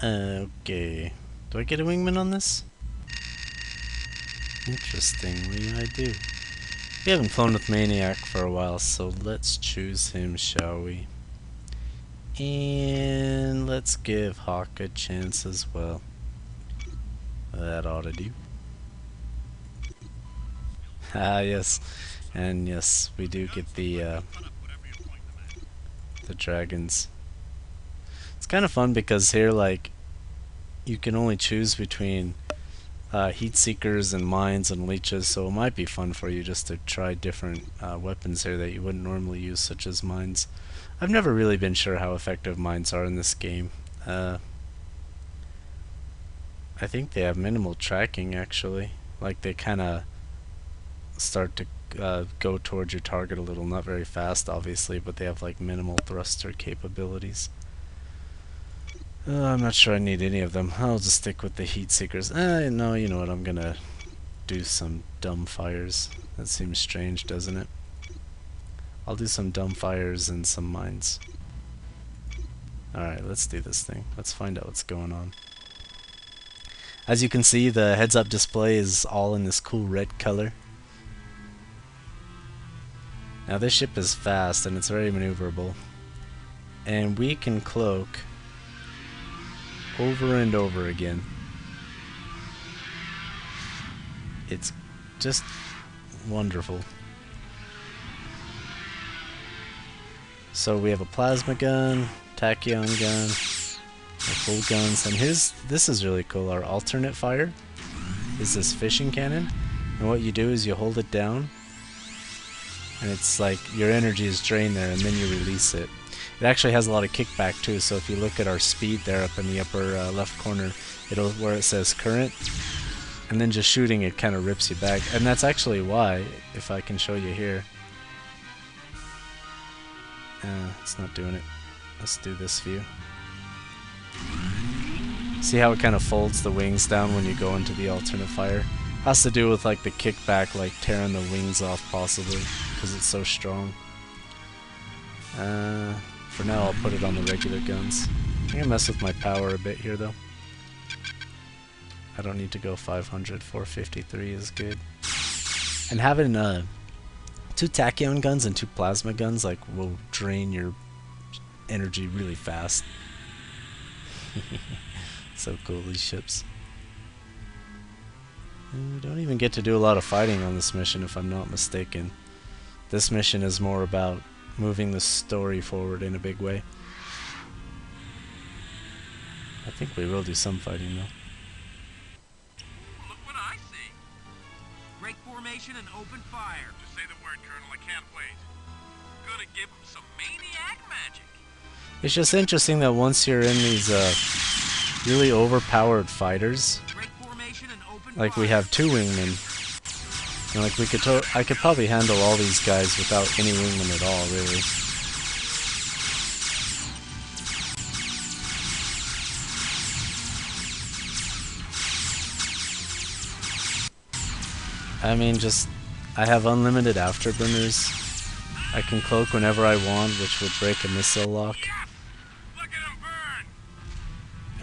Okay. Do I get a wingman on this? Interestingly, I do. We haven't flown with Maniac for a while, so let's choose him, shall we? And let's give Hawk a chance as well. That ought to do. Ah, yes. And yes, we do get the dragons. It's kind of fun because here, like, you can only choose between heat seekers and mines and leeches, so it might be fun for you just to try different weapons here that you wouldn't normally use, such as mines. I've never really been sure how effective mines are in this game. I think they have minimal tracking, actually. Like, they kind of start to go towards your target a little, not very fast obviously, but they have like minimal thruster capabilities. I'm not sure I need any of them. I'll just stick with the heat seekers. No, you know what, I'm gonna do some dumb fires. That seems strange, doesn't it? I'll do some dumb fires and some mines. Alright, let's do this thing. Let's find out what's going on. As you can see, the heads-up display is all in this cool red color. Now this ship is fast and it's very maneuverable, and we can cloak over and over again. It's just wonderful. So we have a plasma gun, tachyon gun, our full guns, and this is really cool. Our alternate fire is this fishing cannon, and what you do is you hold it down, and it's like your energy is drained there, and then you release it. It actually has a lot of kickback too, so if you look at our speed there up in the upper left corner, where it says current, and then just shooting it kind of rips you back, and that's actually why, if I can show you here. It's not doing it. Let's do this view. See how it kind of folds the wings down when you go into the alternate fire? Has to do with like the kickback, like tearing the wings off possibly, because it's so strong. For now I'll put it on the regular guns. I'm gonna mess with my power a bit here though. I don't need to go 500, 453 is good. And having 2 tachyon guns and 2 plasma guns like will drain your energy really fast. So cool, these ships. We don't even get to do a lot of fighting on this mission, if I'm not mistaken. This mission is more about moving the story forward in a big way. I think we will do some fighting though. Look what I see. Break formation and open fire. Just say the word, Colonel. I can't wait. Gonna give him some maniac magic. It's just interesting that once you're in these really overpowered fighters, like we have 2 wingmen, and like I could probably handle all these guys without any wingmen at all, really. I mean, I have unlimited afterburners. I can cloak whenever I want, which would break a missile lock. Look at him burn.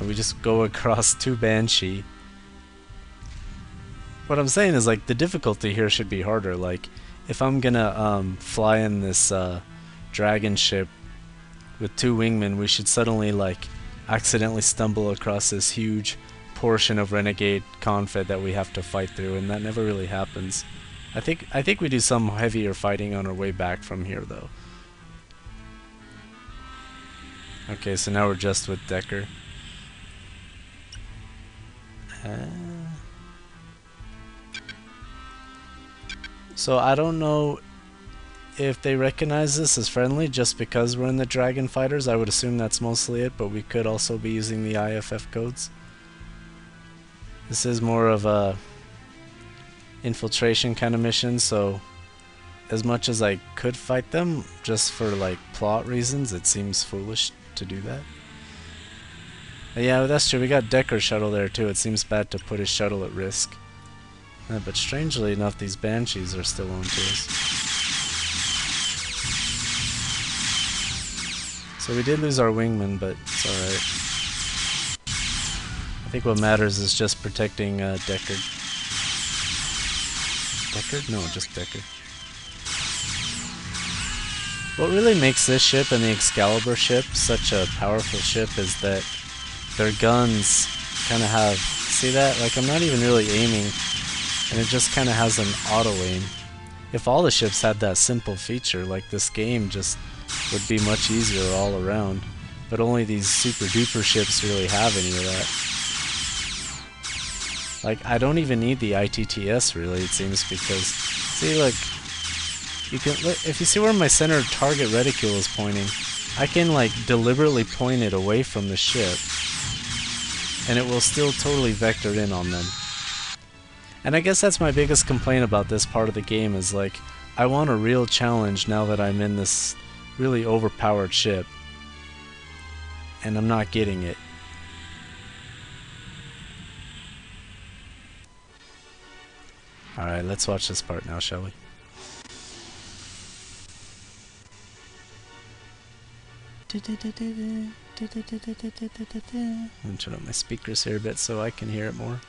And we just go across 2 Banshee. What I'm saying is, like, the difficulty here should be harder. Like, if I'm gonna fly in this dragon ship with 2 wingmen, we should suddenly, like, accidentally stumble across this huge portion of renegade confed that we have to fight through, and that never really happens. I think we do some heavier fighting on our way back from here, though. Okay, so now we're just with Decker. So I don't know if they recognize this as friendly just because we're in the Dragon Fighters. I would assume that's mostly it, but we could also be using the IFF codes. This is more of a infiltration kind of mission, so as much as I could fight them just for like plot reasons, it seems foolish to do that. Yeah, that's true. We got Decker's shuttle there too. It seems bad to put his shuttle at risk. But strangely enough, these Banshees are still on to us. So we did lose our wingman, but it's alright. think what matters is just protecting Deckard. Deckard? No, just Deckard. What really makes this ship and the Excalibur ship such a powerful ship is that their guns kind of have... See that? Like, I'm not even really aiming, and it just kind of has an auto-aim. If all the ships had that simple feature, like, this game just would be much easier all around. But only these super-duper ships really have any of that. Like, I don't even need the ITTS, really, it seems, because... See, like... You can, if you see where my center target reticule is pointing, I can like deliberately point it away from the ship, and it will still totally vector in on them. And I guess that's my biggest complaint about this part of the game is like, I want a real challenge now that I'm in this really overpowered ship, and I'm not getting it. Alright, let's watch this part now, shall we? I'm gonna turn up my speakers here a bit so I can hear it more.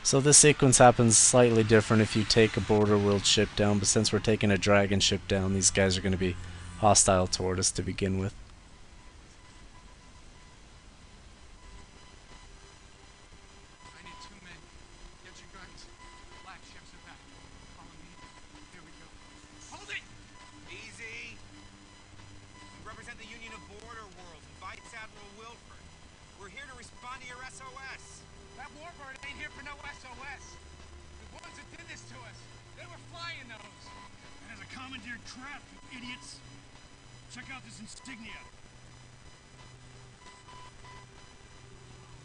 So this sequence happens slightly different if you take a border world ship down, but since we're taking a dragon ship down, these guys are going to be hostile toward us to begin with. I need 2 men. Get your guns. Black ships are back. Follow me. Here we go. Hold it! Easy. We represent the Union of Border Worlds and Vice Admiral Wilford. We're here to respond to your SOS. That warbird ain't here for no SOS. The ones that did this to us, they were flying those. That is a commandeered craft, you idiots. Check out this insignia.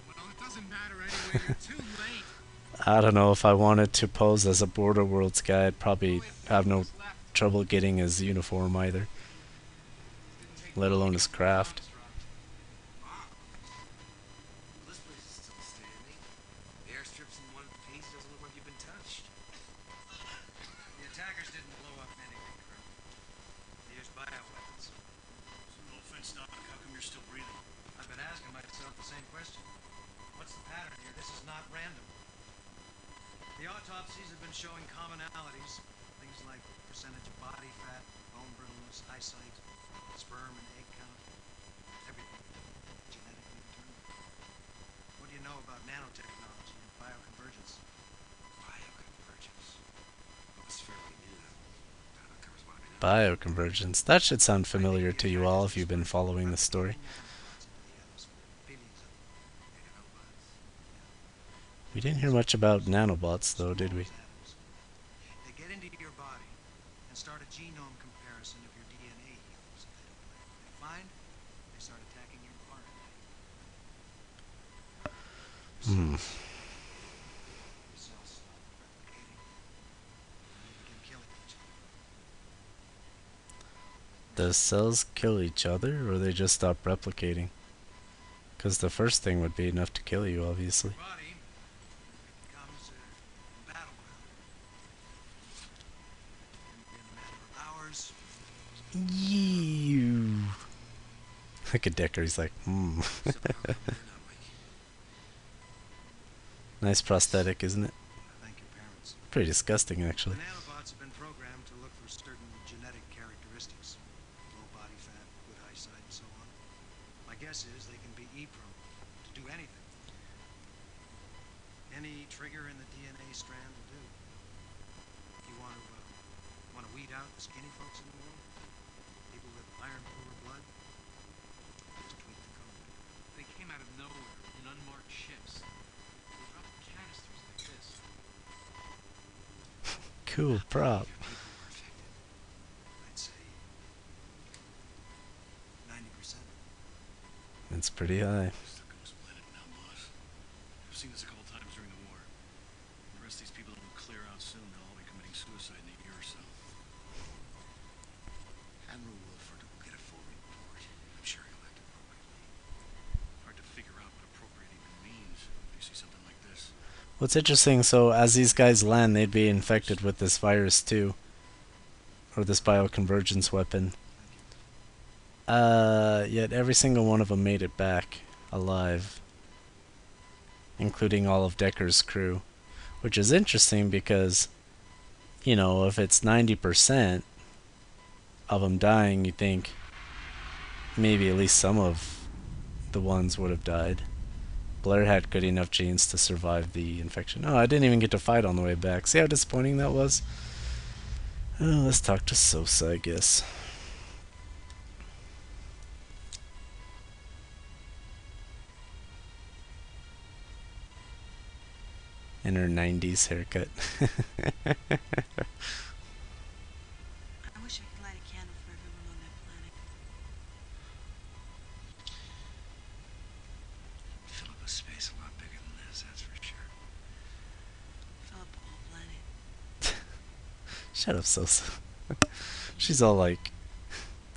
Well, it doesn't matter anyway. You're too late. I don't know, if I wanted to pose as a Border Worlds guy, I'd probably have no trouble getting his uniform either, let alone his craft. This place is still standing. The airstrip's in one piece. Doesn't look like you've been touched. The attackers didn't blow up anything, Colonel. They used bioweapons. No offense, Doc. How come you're still breathing? I've been asking myself the same question. What's the pattern here? This is not random. The autopsies have been showing commonalities. Things like percentage of body fat, bone brittleness, eyesight, sperm and egg count. Everything genetically determined. What do you know about nanotechnology and bioconvergence? Bioconvergence? Well, it's fairly new. That covers what I know. Bioconvergence. That should sound familiar to you all if you've been following the story. We didn't hear much about nanobots though, did we? They get into your body and start a genome comparison of your DNA heels. They find, they start attacking your RNA. The cells stop replicating, and they begin killing each other. Does cells kill each other, or they just stop replicating? Because the first thing would be enough to kill you, obviously. Body becomes a battleground. In a matter of hours, You. Look at Decker, he's like, Nice prosthetic, isn't it? thank your parents. Pretty disgusting, The actually. nanobots have been programmed to look for certain genetic characteristics. Low body fat, good eyesight, and so on. My guess is they can be E-prone to do anything. Any trigger in the DNA strand will do. If you want to weed out the skinny folks in the world, people with iron-poor blood, just tweak the code. They came out of nowhere in unmarked ships. They dropped canisters like this. Cool prop. People were affected. I'd say 90%. It's pretty high. Stuck on this planet now, boss. I've seen this a couple times during the war. The rest of these people will clear out soon. They'll all be committing suicide in a year or so. Admiral Wilford will get a full report. I'm sure he'll act appropriately. Hard to figure out what appropriate even means if you see something like this. What's interesting, so as these guys land, they'd be infected with this virus too. Or this bioconvergence weapon. Yet every single one of them made it back. alive, including all of Decker's crew. Which is interesting because, you know, if it's 90% of them dying, you think maybe at least some of the ones would have died. Blair had good enough genes to survive the infection. Oh, I didn't even get to fight on the way back. See how disappointing that was? Oh, let's talk to Sosa, I guess. And her 90s haircut. I wish I could light a candle for everyone on that planet. Fill up a space a lot bigger than this, that's for sure. Fill up the whole planet. Shut up, Sosa. She's all like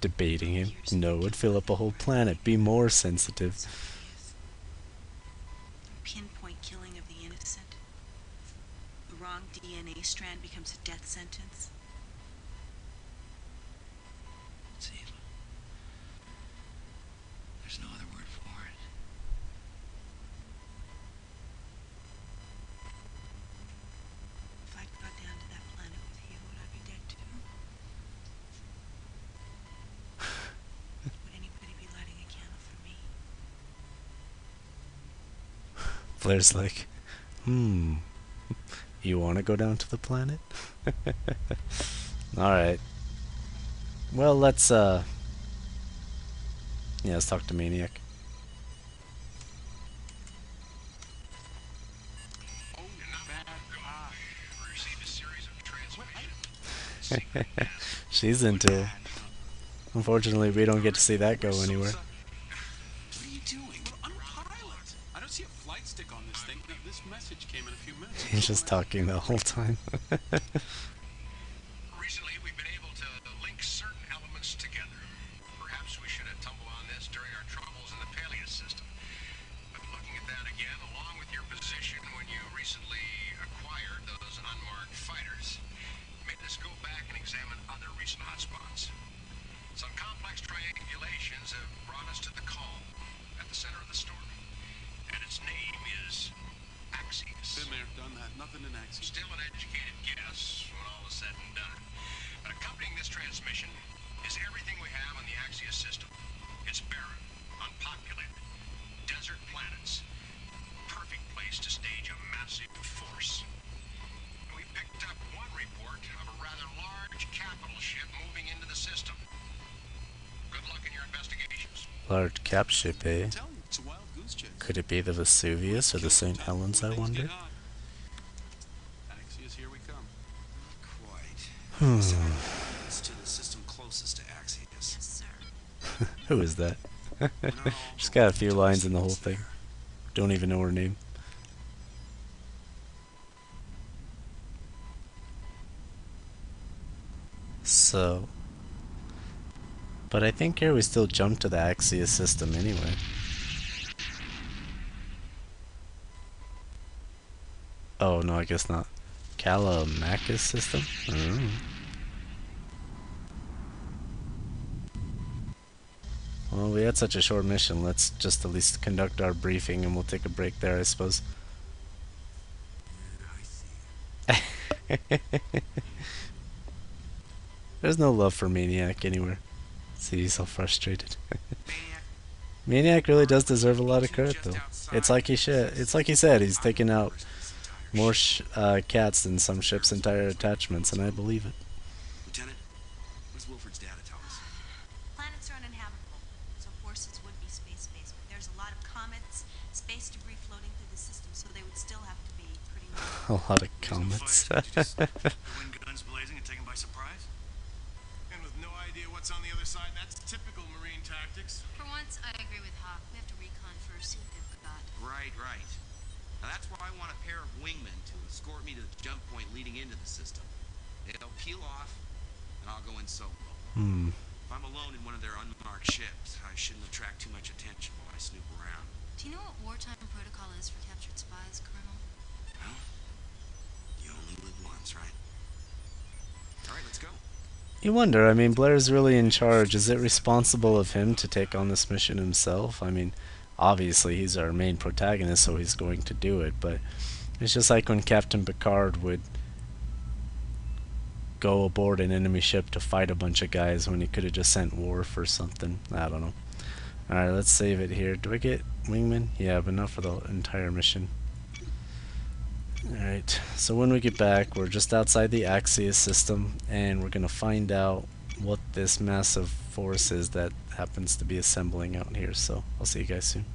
debating him. No, it'd fill up a whole planet. Be more sensitive. So obvious. Pinpoint killing of the innocent. The wrong DNA strand becomes a death sentence. It's evil. There's no other word for it. If I got down to that planet with you, would I be dead too? Would anybody be lighting a candle for me? Blair's like, you want to go down to the planet? Alright. Well, let's talk to Maniac. She's into it. Unfortunately, we don't get to see that go anywhere. What are you doing? Well, I'm a pilot. I don't see a flight stick on this thing. This message came in a few minutes. He's just talking the whole time. Recently, we've been able to link certain elements together. Perhaps we should have tumbled on this during our troubles in the Peleus system. But looking at that again, along with your position when you recently acquired those unmarked fighters, made us go back and examine other recent hotspots. Some complex triangulations have brought us to the calm at the center of the storm. And its name is Axios. Been there, done that. Nothing in action. Still an educated guess when all is said and done. But accompanying this transmission is everything we have on the Axios system. It's barren, unpopulated, desert planets. Perfect place to stage a massive force. We picked up one report of a rather large capital ship moving into the system. Good luck in your investigations. Large cap ship, eh? Tell me, it's a wild goose chase. Could it be the Vesuvius or the St. Helens, I wonder? Axios, here we come. Quite. It's to the system closest to Axios. Yes, sir. Who is that? She's got a few lines in the whole thing. Don't even know her name. So... But I think here we still jump to the Axios system anyway. Oh, no, I guess not. Callimachus system? Oh. Well, we had such a short mission. Let's just at least conduct our briefing and we'll take a break there, I suppose. There's no love for Maniac anywhere. See, he's so frustrated. Maniac really does deserve a lot of credit, though. It's like he said, he's taken out more cats than some ship's entire attachments, and I believe it. Lieutenant, what's Wilford's data tell us? Planets are uninhabitable, so forces would be space-based, but there's a lot of comets, space debris floating through the system, so they would still have to be pretty much... A lot of comets. The wind guns blazing and taken by surprise? And with no idea what's on the other side, that's typical Marine tactics. For once, I agree with Hawk. We have to recon first, see what they've got. Right, right. Now that's why I want a pair of wingmen to escort me to the jump point leading into the system. They'll peel off, and I'll go in solo. If I'm alone in one of their unmarked ships, I shouldn't attract too much attention while I snoop around. Do you know what wartime protocol is for captured spies, Colonel? Well, you only live once, right? All right, let's go. You wonder, I mean, Blair's really in charge. Is it responsible of him to take on this mission himself? I mean, obviously he's our main protagonist, so he's going to do it, but it's just like when Captain Picard would go aboard an enemy ship to fight a bunch of guys when he could have just sent Worf or something. I don't know. Alright, let's save it here. Do I get Wingman? Yeah, but not for the entire mission. Alright, so when we get back, we're just outside the Axios system, and we're going to find out what this massive force is that happens to be assembling out here. So I'll see you guys soon.